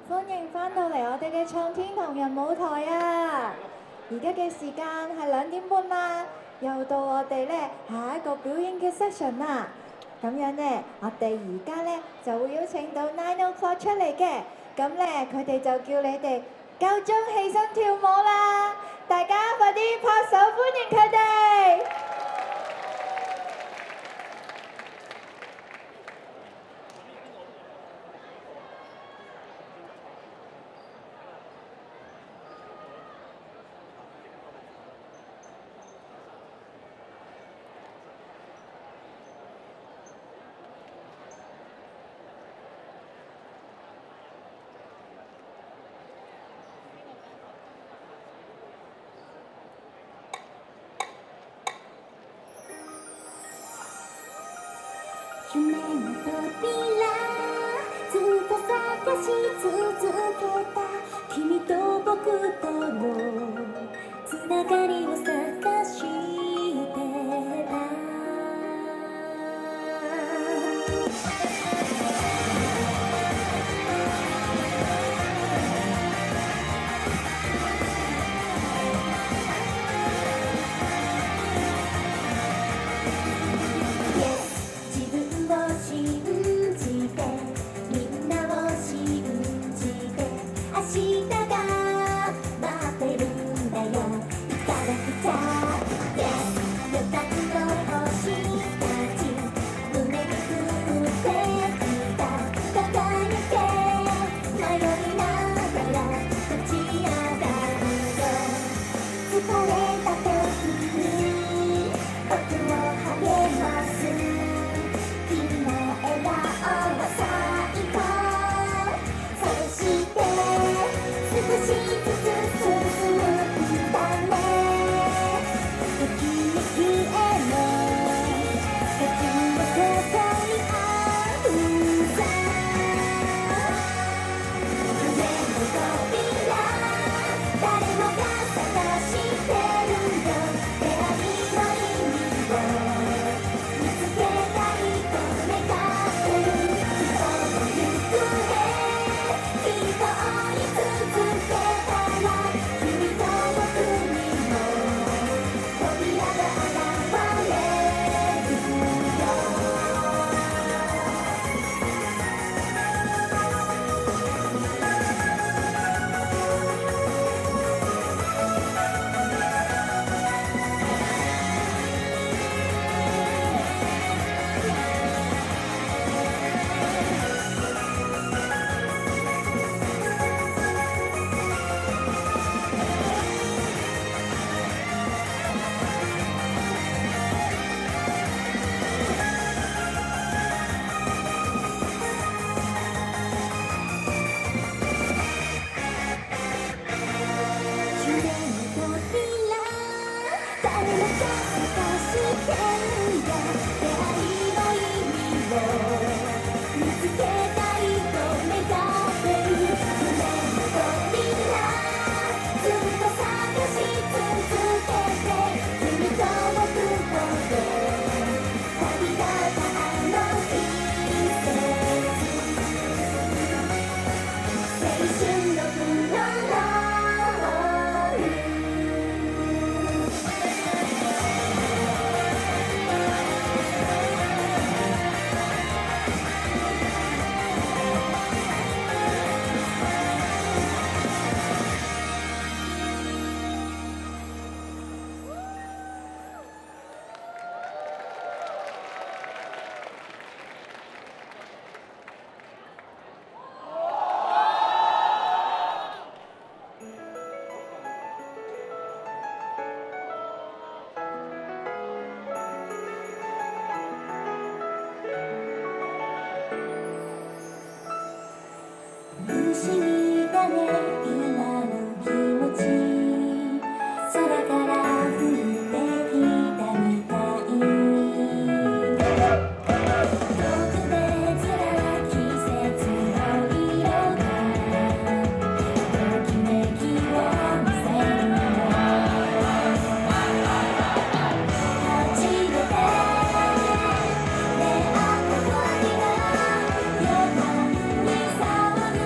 歡迎返到嚟我哋嘅創天同人舞台啊！而家嘅時間係2點半啦，又到我哋咧下一個表演嘅 session 啦。咁樣咧，我哋而家咧就會邀請到9 O'Clock 出嚟嘅，咁咧佢哋就叫你哋夠鐘起身跳舞啦！大家快啲拍手歡迎佢哋！夢の扉ずっと探し続けた君と僕とのつながりを探してた自分を信じてみんなを信じて明日が待ってるんだよ行かなくちゃ Yes 夜間の星たち胸に降ってきた輝いて迷いながら立ち上がるよ疲れた時に僕を励ます君の笑顔は最高そして少しずつ進むんだねときめきへの僕はここにあるさ夢の扉誰もが探してるよ出会いの意味を見つけたいと願ってる人の行方きっと追い続けたら君と僕にも扉が現れるよ夢の扉誰もが探してるよ出会いの意味を見つけたいと願ってる夢の扉ずっと探し続けて君と僕とで旅立ったあの季節青春のプロローグ不思議だね今の気持ち空から降ってきたみたい特別な季節の色がときめきを見せるの初めて出会った時が夜間に騒ぐ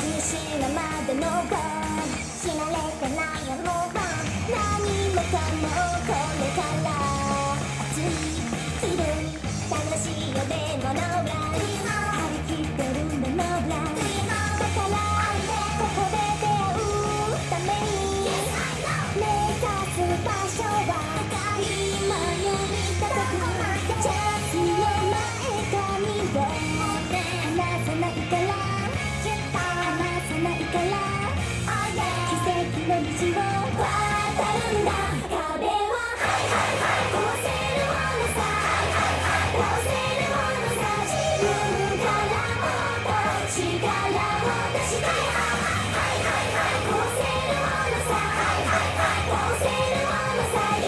気しなまでのゴー死なれてないよもう何もかもこれから熱い気分楽しいよでもノーブラン張り切ってるんだノーブランだからここで出会うために目指す場所は今より高くチャンスの前髪を離さないから離さないから奇跡の道を渡るんだ壁は壊せるものさ倒せるものさ自分からもっと力を出して壊せるものさ倒せるものさ勇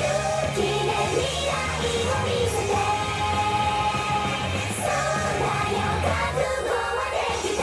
気で未来を見せてそうだよ覚悟はできた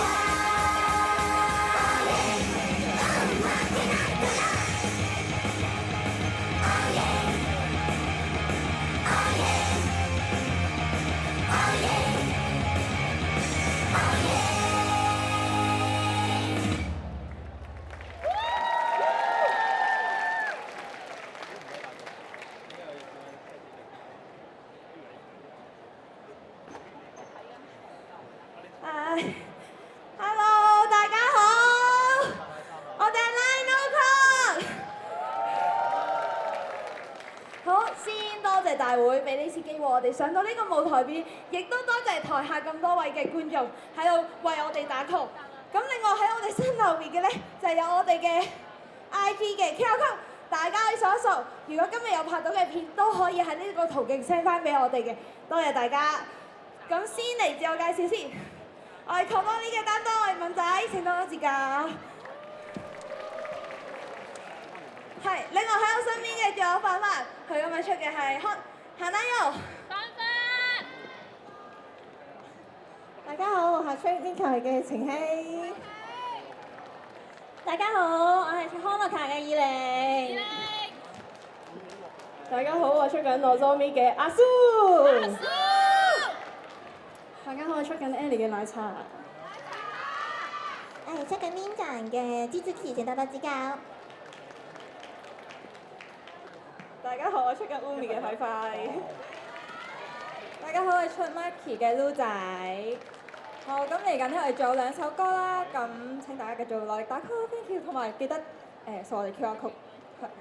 Hello， 大家好，我哋係 Line No Talk。好，先多謝大會俾呢次機會我哋上到呢個舞台邊，亦都多謝台下咁多位嘅觀眾喺度為我哋打 call。咁另外喺我哋身後面嘅呢，就係有我哋嘅 IG 嘅 QR code，大家可以掃一掃。如果今日有拍到嘅片，都可以喺呢個途徑 send 翻俾我哋嘅。多謝大家。咁先嚟自我介紹先。我係 Konami 嘅擔當，我係敏仔，請多多指教。係，另外喺我身邊嘅仲有范范，佢今日出嘅係韓南優。范范。大家好，我係 Trainmaker 嘅程希。大家好，我係康樂壇嘅以玲。大家好，我出緊 Nozomi 嘅阿蘇。大家好，我出緊 Ellie 嘅奶茶。出緊 Ninja 嘅芝芝奇，請多多指教。大家好，我出緊 Umi 嘅快快。大家好，我出 Marky 嘅 Lu 仔。好，咁嚟緊咧，我哋仲有2首歌啦，咁請大家繼續落力打 call，thank you， 同埋記得掃我哋 QR code，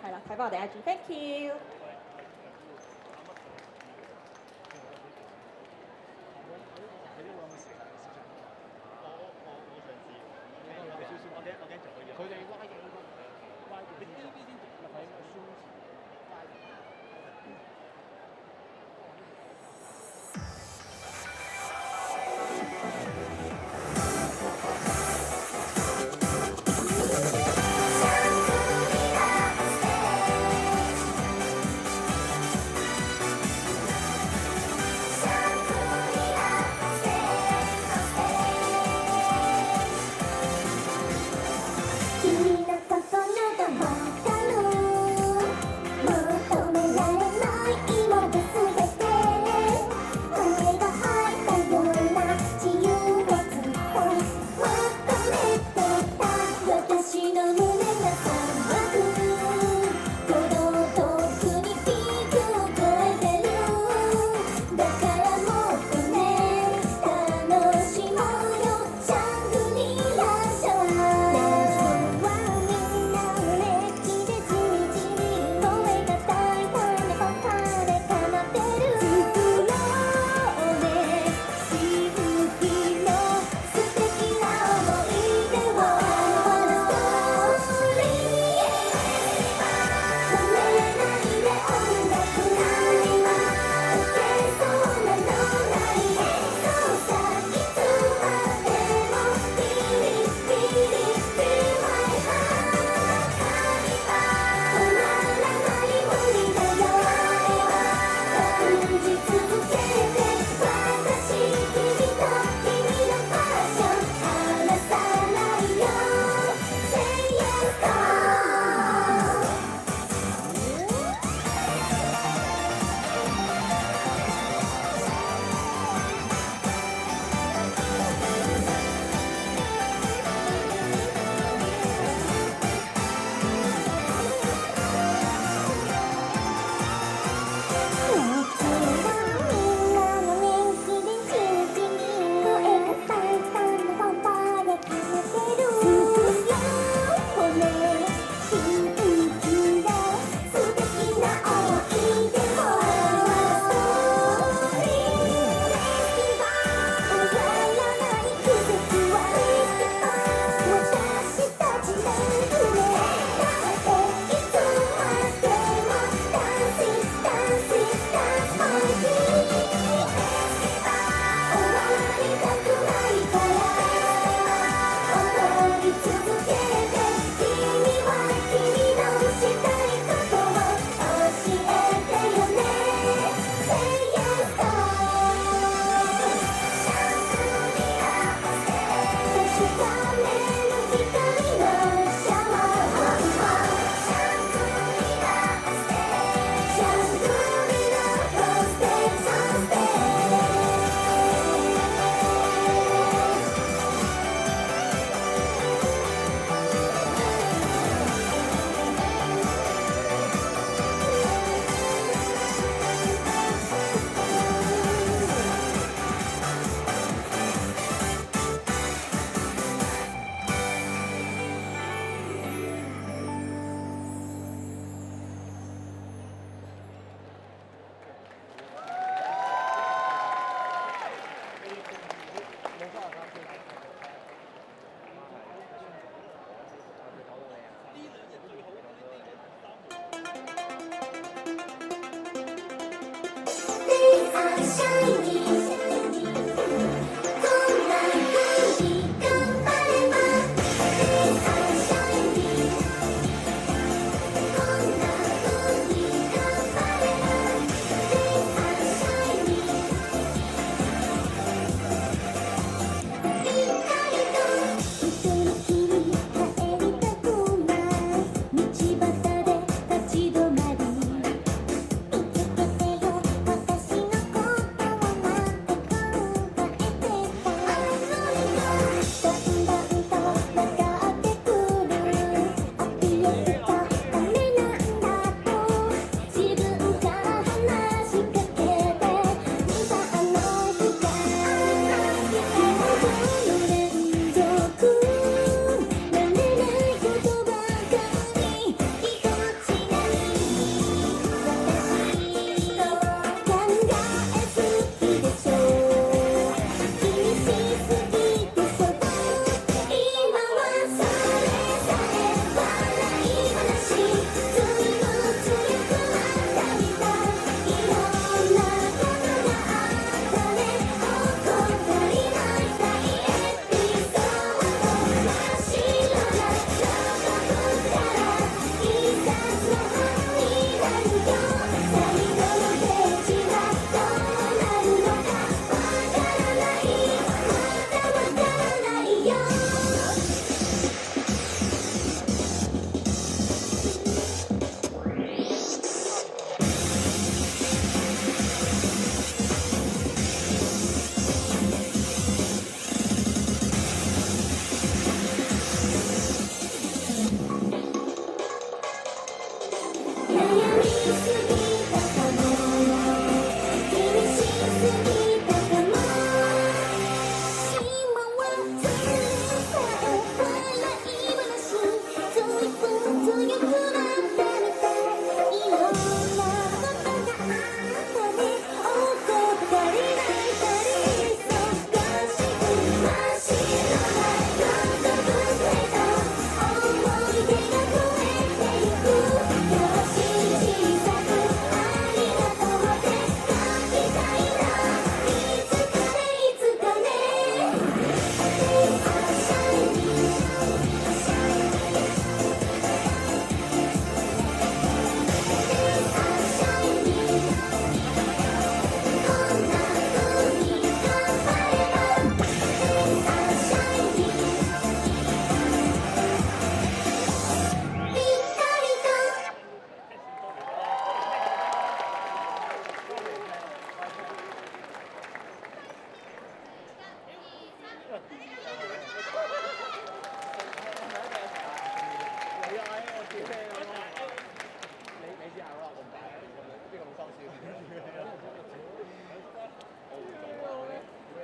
係啦，睇翻我哋 IG，thank you。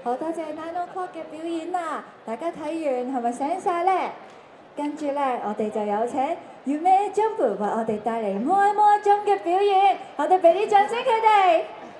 好多謝 Nine O'Clock 嘅表演啦！大家睇完係咪醒晒呢？跟住呢，我哋就有請 Yume Jump 為我哋帶嚟 More More Jump 嘅表演，我哋俾啲掌聲佢哋。